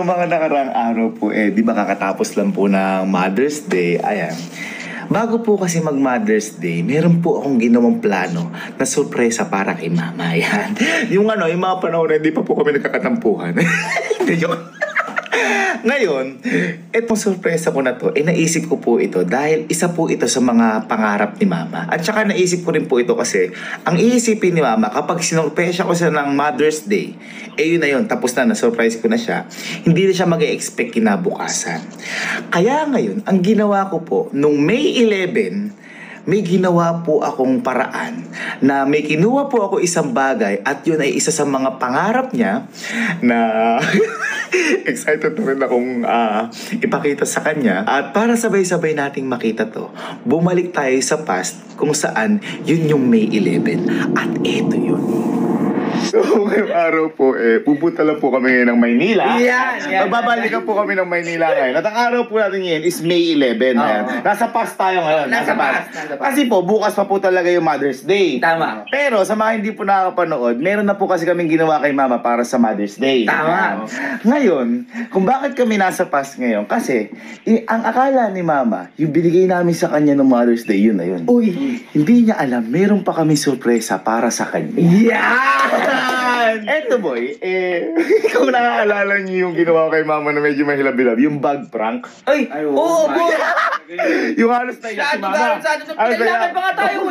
Mga nakaraang araw po, di ba kakatapos lang po ng Mother's Day, ayan. Bago po kasi mag Mother's Day, meron po akong ginawang plano na sorpresa para kay mama, ayan. Yung mga panahon na hindi pa po kami nagkakatampuhan. Ngayon, etong sorpresa ko na to, naisip ko po ito dahil isa po ito sa mga pangarap ni mama. At saka naisip ko rin po ito kasi ang iisipin ni mama kapag sinurpresa ko siya ng Mother's Day, yun na yun, tapos na, na-surprise ko na siya, hindi na siya mag-e-expect kinabukasan. Kaya ngayon, ang ginawa ko po, nung May 11, may ginawa po akong paraan na may kinuha po ako isang bagay at yun ay isa sa mga pangarap niya na excited na rin akong ipakita sa kanya. At para sabay-sabay nating makita to, bumalik tayo sa past kung saan yun yung May 11 at eto yun. So, ngayong araw po, pupunta lang po kami ngayon ng Maynila. Magbabalikan po kami ng Maynila ngayon. At ang araw po natin ngayon is May 11. Nasa past tayo ngayon. Nasa past. Kasi po, bukas pa po talaga yung Mother's Day. Tama. Pero sa mga hindi po nakakapanood, meron na po kasi kaming ginawa kay Mama para sa Mother's Day. Tama. Ngayon, kung bakit kami nasa past ngayon, kasi ang akala ni Mama, yung binigay namin sa kanya ng Mother's Day, yun na yun. Uy! Hindi niya alam, meron pa kami sorpresa para sa kanya. Yeah! Eto boy, kung nakaalala niyo yung ginawa kay mama na medyo mahilab-hilab, yung bag prank. Ay! Oo, boy! Yung halos naiyak si mama. Kailangan pa nga tayo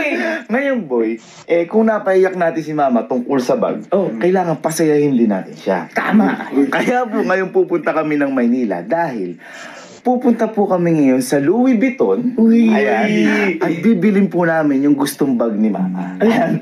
Ngayon boy, kung napaiyak natin si mama tungkol sa bag, kailangan pasayahin din natin siya. Tama! Kaya po ngayon pupunta kami ng Maynila dahil pupunta po kami ngayon sa Louis Vuitton. Uy! Ayan. At bibilin po namin yung gustong bag ni mama. Ayan.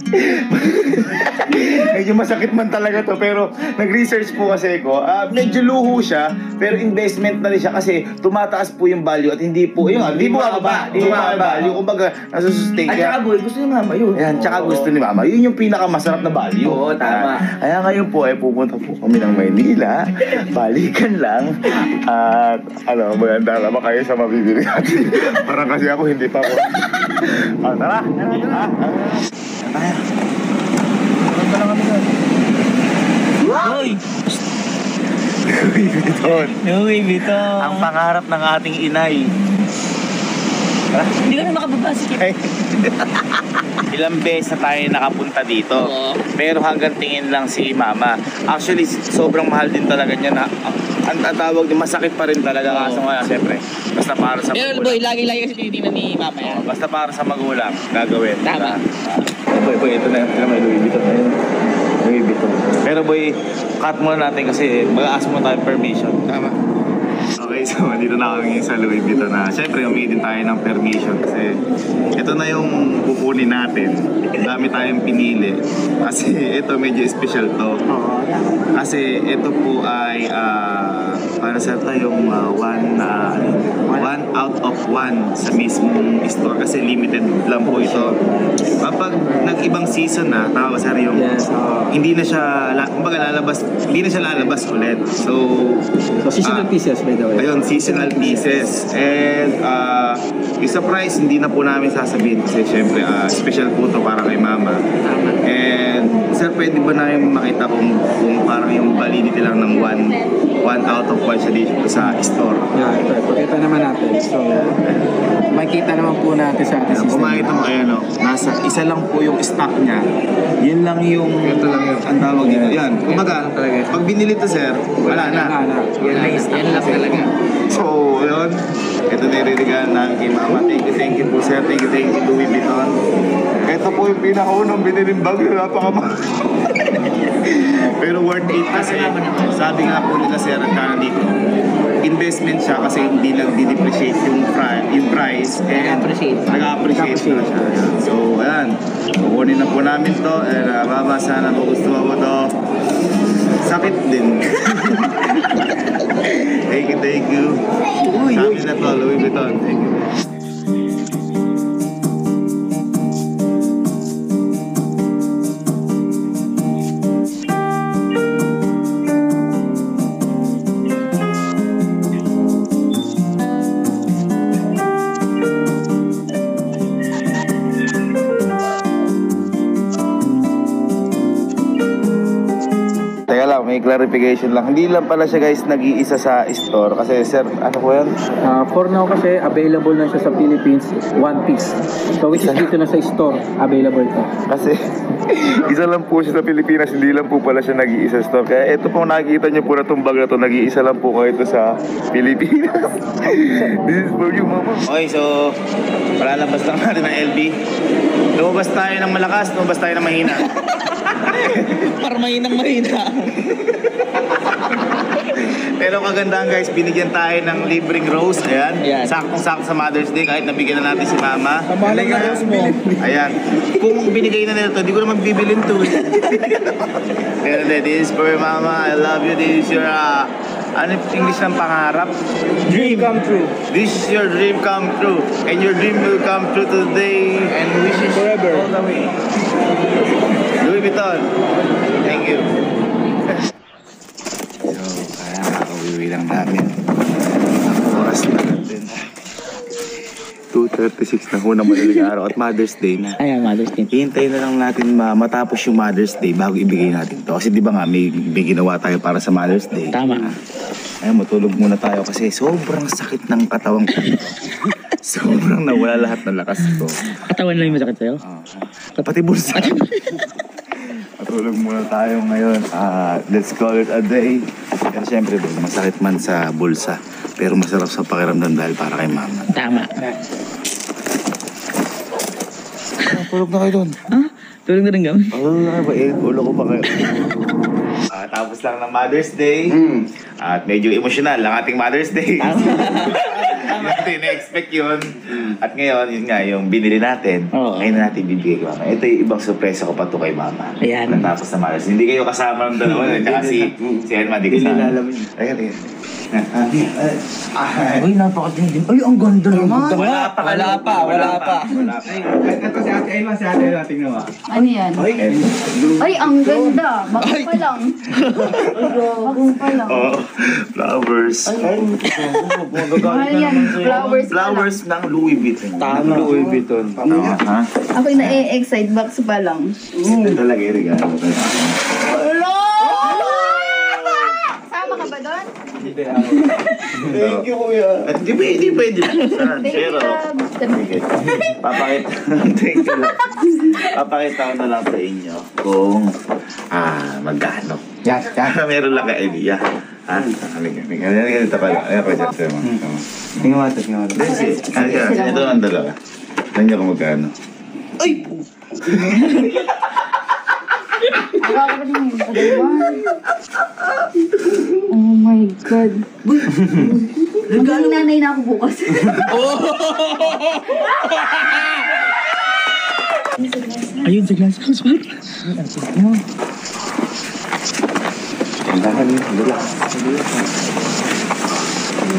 Medyo masakit man talaga to, pero nag-research po kasi ako. Medyo luho siya, pero investment na rin siya kasi tumataas po yung value at hindi po, hindi po bababa. Hindi po value. Kumbaga, nasusustain At siya. saka boy, gusto ni mama yun. Ayan, tsaka gusto ni mama. Yun yung pinakamasarap na value. Oo, tama. Kaya ngayon po, pupunta po kami ng Maynila. Balikan lang. At, maganda naman kayo sa mabibili natin. Parang kasi ako, hindi pa ako. Tara! Tara! Punta lang kami doon. Uy! Louis Vuitton. Louis Vuitton. Ang pangarap ng ating inay. Hindi ka na makababasik. Ilang beses na tayo nakapunta dito. Oo. Pero hanggang tingin lang si mama. Actually, sobrang mahal din talaga niya na ang tawag din, masakit pa rin talaga. Kaso nga, siyempre, basta para sa Pero boy, lagi-lagi kasi tinitingnan ni mama yan. basta para sa magulang, gagawin. Tama. Boy, ito na may Louis Vuitton na yun. Louis Vuitton. Pero boy, cut muna natin kasi mag-ask mo tayo permission. Tama. Okay, so dito na kami ngayon sa Louis Vuitton na siyempre humingi din tayo ng permission kasi ito na yung kukunin natin. Dami tayong pinili kasi ito medyo special to. Kasi ito po ay para sa tayong one out of one sa mismong store kasi limited lang po ito. Kapag nag-ibang season na, tama ba sir yung hindi na siya hindi na siya lalabas ulit. So seasonal pieces by the way. Ayun, seasonal pieces. And yung sa price, hindi na po namin sasabihin kasi syempre special po to para kay mama. And sir, pwede ba namin makita kung parang yung validity lang ng one out of one siya dito sa store? Yeah, ito. Pakita naman natin. So, makikita naman po natin sa ating system. Kung makita mo kayo, nasa isa lang po yung stock niya. Yun lang yung ang tawag dito. Yan. Kumbaga, pag binili to sir, wala na. Yan lang talaga. So, yun. Ito na yung riligan namin kay mama. Thank you po sir. Thank you Louis Vuitton. Ito po yung pinakaunang biniling bag. Napakamahal. Pero worth it kasi sabi nga po nila sir at kana dito, investment siya kasi hindi lang di-depreciate yung price and nag-appreciate na siya. So, ayan. Kukunin na po namin to. Mama, sana po gusto mo to. Sakit din. Thank you. Sabi na to, Louis Vuitton. Thank you. clarification lang. Hindi lang pala siya guys nag-iisa sa store. Kasi sir, ano po yan? For now kasi, available na siya sa Philippines, one piece. So which is dito na sa store, available to. Kasi isa lang po siya sa Pilipinas, hindi lang po pala siya nag-iisa store. Kaya ito po nakikita niyo po na itong bag na to, nag-iisa lang po kayo ito sa Pilipinas. This is for you, mama. Okay, so palalabas lang natin ng LB. Lumabas tayo ng malakas, lumabas tayo ng mahina. Para mahina. Pero kagandahan guys, binigyan tayo ng libreng rose. Ayan. Ayan. Saktong-sakto sa Mother's Day kahit nabigyan na natin si Mama. Tamalan nga rose mo. Ayan. Kung binigay na nila to, hindi ko naman bibilin to. Pero this is for Mama. I love you. This is your, ano yung English ng pangarap? Dream come true. This is your dream come true. And your dream will come true today. And wishes Forever. all the way. Louis Vuitton. Thank you. So, kaya nakakawiwi lang namin. Ang oras na natin. 2:36 na ho na madaling araw at Mother's Day na. Ayan, Mother's Day. Hintayin na lang natin matapos yung Mother's Day bago ibigay natin to. Kasi di ba nga may ginawa tayo para sa Mother's Day. Tama. Ayun, matulog muna tayo kasi sobrang sakit ng katawang ko. Sobrang nawala lahat ng lakas ko. Katawan lang yung masakit sa'yo? Pati bulsa. Matulog muna tayo ngayon. Let's call it a day. Pero syempre, masakit man sa bulsa. Pero masarap sa pakiramdam dahil para kay Mama. Tama. Tulog na kayo doon. Ah? Tulog na rin kami? Oo, ba? Ulo ko pa kayo. Tapos lang ng Mother's Day. At medyo emosyonal ang ating Mother's Day. Hindi na-expect yun. At ngayon, yun nga, yung binili natin. Oo. Ngayon na natin bibigay kay Mama. Ito yung ibang sorpresa ko pa to kay Mama. Ayan. Natapos na Mother's Day. Hindi kayo kasama ng dalawa. Tsaka si Elma, di kasama. Ayan, ayan. Uy, napakatindi. Ay, ang ganda naman. Wala pa. Ito si Ate Elma, tingnan mo. Ano yan? Ay, ang ganda. Bagong pa lang. Bagong pa lang. Oh, flowers. Mahal yan. Flowers pa lang. Flowers ng Louis Vuitton. Tama. Louis Vuitton. Tama, ha? Ako'y na-excite. Box pa lang. Ito talaga yung regalo. Hello! Sama ka ba doon? Thank you, kuya. At di pwede. Thank you, Pero, love. papakita. Thank you lang. Papakita ko na lang sa inyo kung magkano. Yan. Meron lang ka idea. Ha? Ganito pa lang. Ayan ko dyan sa'yo. Tingnan mo ito. Ito ang dalawa. Tingnan niyo kung magkano. Ako rin yun. Oh my God. Magiging nanay na ako bukas. Ayun, sa glass house. Ang dahan yun. Dula.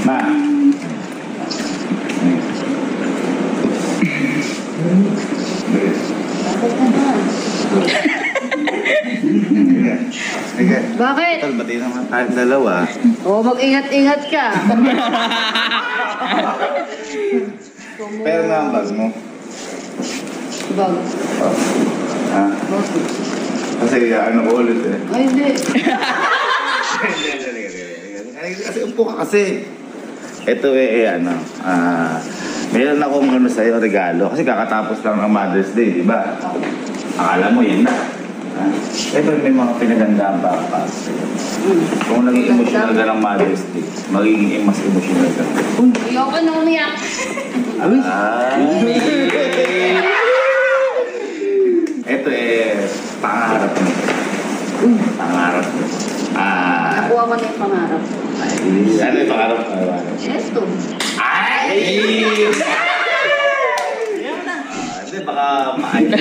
Ma. Bakit? Tol, bati naman tayong dalawa. Oh, mag-ingat-ingat ka. Pero nga ang bag mo. Bag. Ha? Kasi ano ko ulit eh. Ay, hindi. Kasi upo ka kasi. Ito meron akong sa'yo regalo. Kasi kakatapos lang ng Mother's Day, di ba? Akala mo yan na. Ito may mga pinagandaan pa sa'yo. Kung naging emotional ka ng Mother's Day, magiging mas emotional ka. Ayoko na umiyak. Ito pangarap mo. Pangarap mo. Nakuha ko na yung pangarap. Ano yung pangarap mo? Eto. Hindi, baka maayos.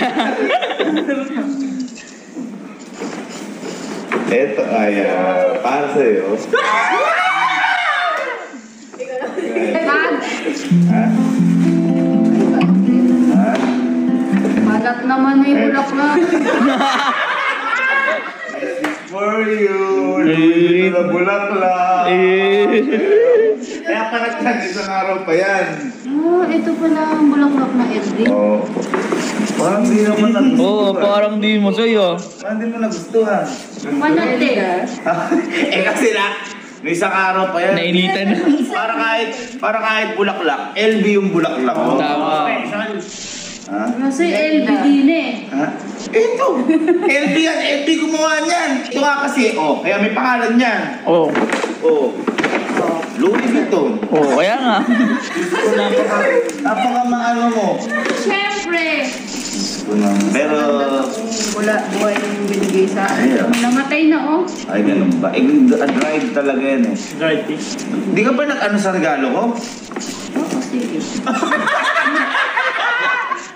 Ito ay para sa'yo. Bag. Ha? Ha? Malat naman na yung bulak na. For you, Louis na bulaklak. Kaya panagtan, isang araw pa yan. Ito pala ang bulaklak ng LB. Oo. Parang di naman nagustuhan. Oo, parang di mo sa'yo. Parang di mo nagustuhan. Panate. Kasi may isang araw pa yan. Nainitan. Para kahit bulaklak, LB yung bulaklak. Tama. Ha? Kasi LB din eh. Ha? Ito! LB yan! LB gumawa niyan! Ito nga kasi, kaya may pangalan niyan. Oo. Louis Vuitton. Oo, kaya nga. Napaka maano mo. Siyempre. Pero... Wala, buhay yung binigay sa akin. Ayun. Namatay na oh. Ay, ganun ba? Drive talaga yan eh. Right. Di ka ba nag-ano sa regalo ko? Oo, sige.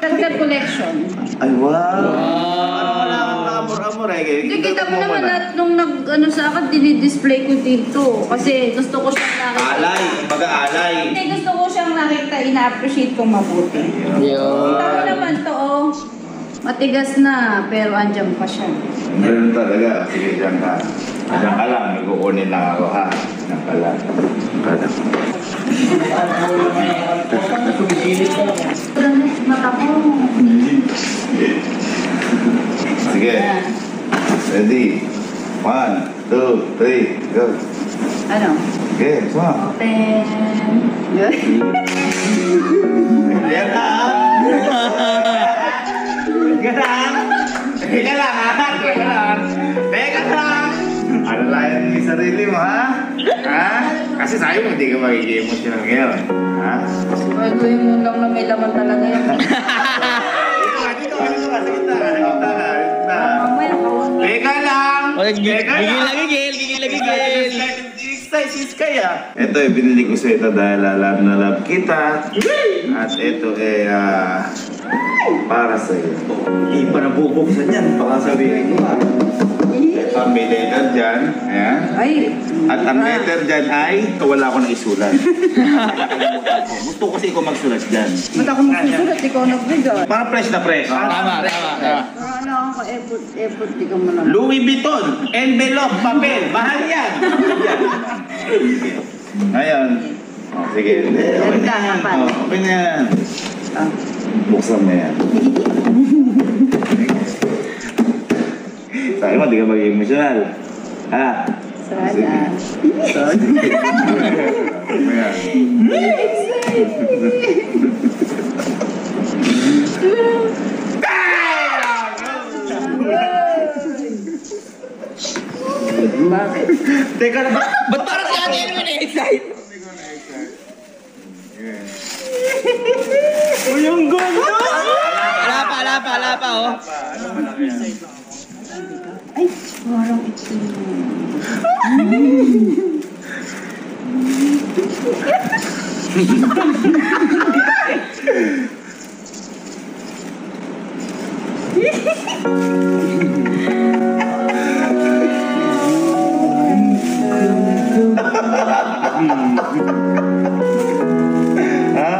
Dagdag collection. Ay, wow! Parang wala akong amor-amor eh. Hindi, kita mo naman at nung nag-ano sa akin, dinidisplay ko dito. Kasi gusto ko siyang nakita. Alay! Kumbaga alay! Hindi, gusto ko siyang nakita, ina-appreciate kong mabuti. Yo. Kita mo naman to, oh. Matigas na, pero andyan pa siya. Ganun talaga. Sige, dyan ka. Dyan ka lang. May kukunin lang ako ha. Dyan ka lang. Mata ko. Sige. Ready? 1, 2, 3, go. Ano? Okay, sama. Open. Yan na. Teka lang. Teka lang ha. Teka lang. Teka lang. Ano lang yung sarili mo ha? Ha? Kasi sa'yo mo hindi ka magiging emotional ngayon. Ha? Siguraduhin mo lang na may laman talaga yan. Dito ka. Sa gitna ka. Mamaya, kawan. Teka lang. Gigil lagi, gil. Sis kaya. Ito binili ko sa ito dahil love na love kita. At ito para sa iyo. Hindi pa nabubuksan yan, baka sabihin ko ha. Ito ang may letter dyan. Ayan. Ay. At ang letter dyan ay wala ko na isulat. Gusto ko kasi ikaw magsulat dyan. Ba't ako magsusulat? Ikaw nagbigay. Para fresh na fresh. Tama. Ano ako, epot, di ka mo naman. Louis Vuitton, envelope, papel, mahal yan. Ngayon. Sige. Okay na yan. Okay na yan. Buksan mo yan. Sabi mo, di ka mag-emotional. Ha? Sana. Ayan. Bakit? Teka na ba? Ba't parang si Ate Elma na-excite? Uy, ang ganda! Wala pa, oh. Ano malaki yan? Ay, parang ito. Ha?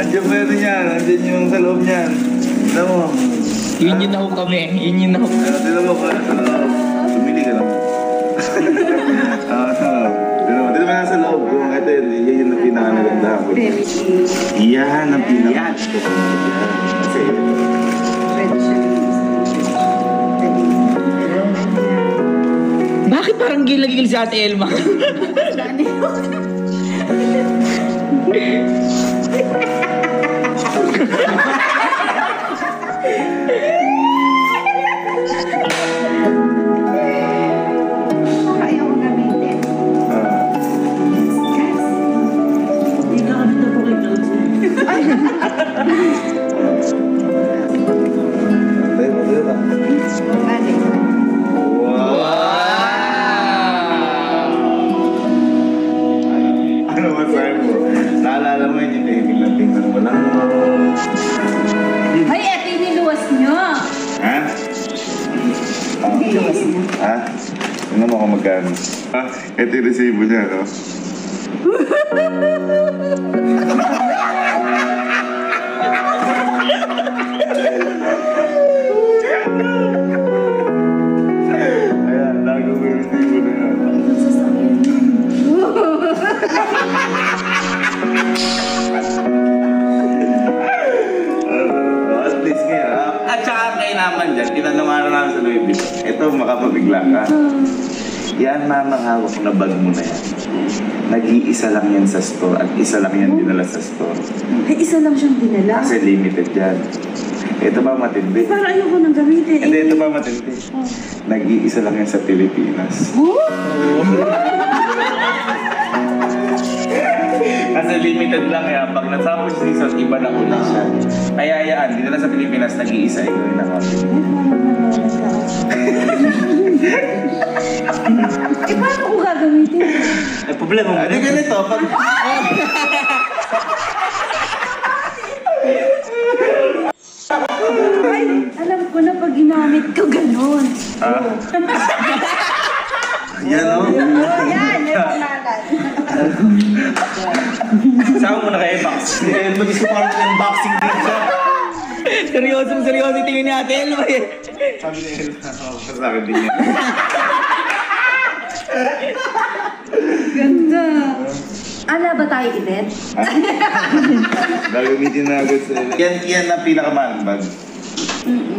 Andiyan ba yun yan? Andiyan yung sa loob niyan. Tignan mo. Yun na ho kami. Yun na ho. Tignan mo pa. Sumili ka lang. Tignan mo nasa loob. Ito yan yung pinakanaganda. Yan ang pinakagusto ko. Kasi Pwede siya. Bakit parang gil na gigil si Ate Elma? Ayaw ko gamitin. Balik. Ano masahe mo? Naalala mo yun yung tingnan mo lang. Ay, eto yung niluwas nyo. Ha? Niluwas nyo. Ha? Ano mo kung magkano? Ha? Ito yung resibo niya, no? Ayan, lago mo yung resibo na yan. Bigla ka. Yan, mama, hawak na bag mo na yan. Nag-iisa lang yan sa store at isa lang yan dinala sa store. Ay, isa lang siyang dinala. Kasi limited yan. Ito ba matindi? Para ayoko nang gamitin. Hindi, ito ba matindi? Nag-iisa lang yan sa Pilipinas. Kasi limited lang yan. Pag natapos season, iba na ulit siya. Kaya yan, dito na sa Pilipinas, nag-iisa ito yung nakapit. Eh, paano ko gagamitin? Ay, problema mo. Ano ganito? Pag... Ay, alam ko na pag ginamit ko ganun. Yan, no? Oh, yan, may pangalan. Saan mo na kayo, Box? Eh, mag-isip ko parang unboxing din siya. Seryoso tingin ni Ate Elma eh. Sabi niya, sa akin din yan. Ganda. Ala ba tayo edit? Gagamitin na agad sa... Yan ang pinakamahal bag.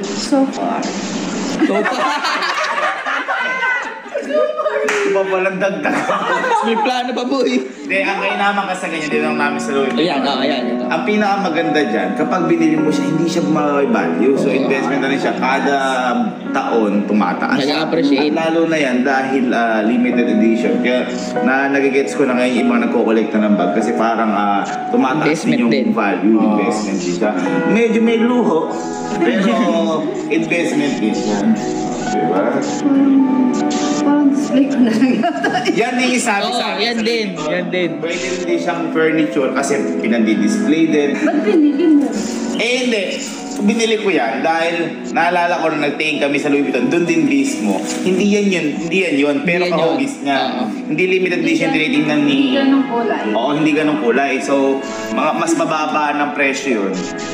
So far. Iba palang dagdag. May plano pa po eh. Hindi, ang kainaman kasi ganyan din ang namin sa Louis Vuitton. Ayan, ayan. Ito. Ang pinakamaganda dyan, kapag binili mo siya, hindi siya bumabay value. So, investment na rin siya. Kada taon, tumataas. Nag-appreciate. At lalo na yan dahil limited edition. Kaya nagigets ko na ngayon yung mga nagko-collect na ng bag kasi parang tumataas din Investment yung din. value. Investment din siya. Medyo may luho, pero investment din siya. Diba? Parang display ko na lang yata. Yan din yung sabi Oo, sa akin. yan sa din, Louis Vuitton. yan din. Pwede din siyang furniture kasi pinandi-display din. Ba't pinili mo? Eh hindi. Binili ko yan dahil naalala ko na nagtingin kami sa Louis Vuitton. Doon din mismo. Hindi yan yun. Pero Hindi yan yun. kahugis niya. Oo. Hindi limited edition tinitingnan ni... Hindi ganong kulay. Oo, hindi ganong kulay. So, mas mababa ng presyo yun.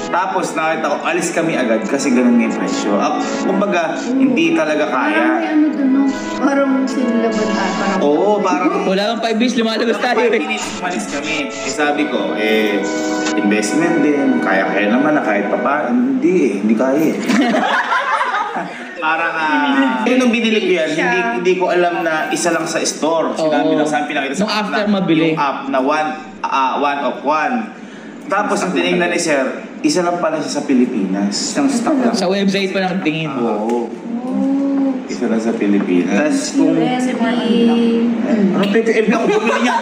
Tapos nakita ko, alis kami agad kasi ganun yung presyo. Kumbaga, hindi talaga Parang may kaya. ano dun, no? Parang sinilaban tayo. Parang... Oo, parang... Wala kang 5 minutes, lumalabas tayo 5 eh. minutes, umalis kami. Eh sabi ko, investment din. Kaya naman na kahit pa pa. Hindi kaya eh. Parang, nung binili ko yan, hindi ko alam na isa lang sa store. Sinabi Oo. sa akin, pinakita sa Nung app after na, mabili. Yung app na one of one. Tapos ang tinignan ni Sir, isa lang pala siya sa Pilipinas. Isang stock lang. Sa website pa nakatingin. Oo. Isa lang sa Pilipinas. Tapos kung... Ano, take LB ako bumili niya.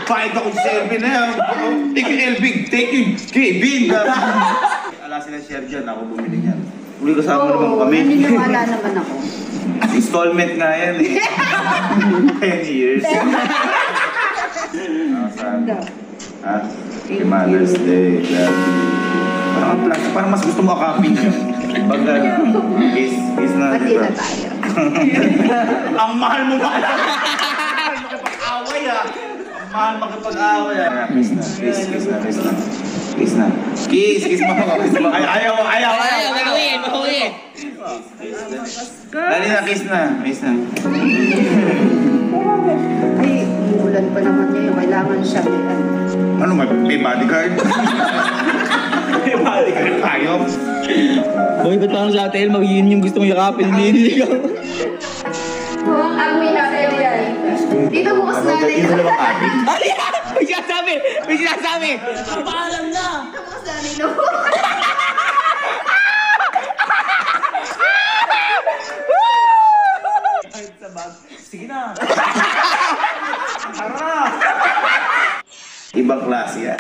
Bayad ako sa LB na yan. Take LB, take Kevin. Ala sila share dyan, ako bumili niyan. Uli kasama naman kami. naniniwala naman ako. Installment nga yan eh. 10 years. Ha? Happy Mother's Day. Love you. Parang ang plastic, parang mas gusto mo copy niya. Pag kiss na, Pati diba? na tayo. Ang mahal mo ba? Makipag-away ah. Ang mahal makipag-away ah. Kiss na. Kiss mo. Ayaw. Bakuyin. Dali na, kiss na. Ay, umulan pa naman niya. Kailangan siya may ano. Ano, may bodyguard? May bodyguard tayo. Boy, ba't parang sa Ate Elma, yun yung gusto mong yakapin, hindi ikaw. Huwag ang minasaya yan. Dito bukas na rin. Ito dalawang abi. Ay! May sinasabi! Paalam na! Bukas na rin. Sige na. Ibang klase yan.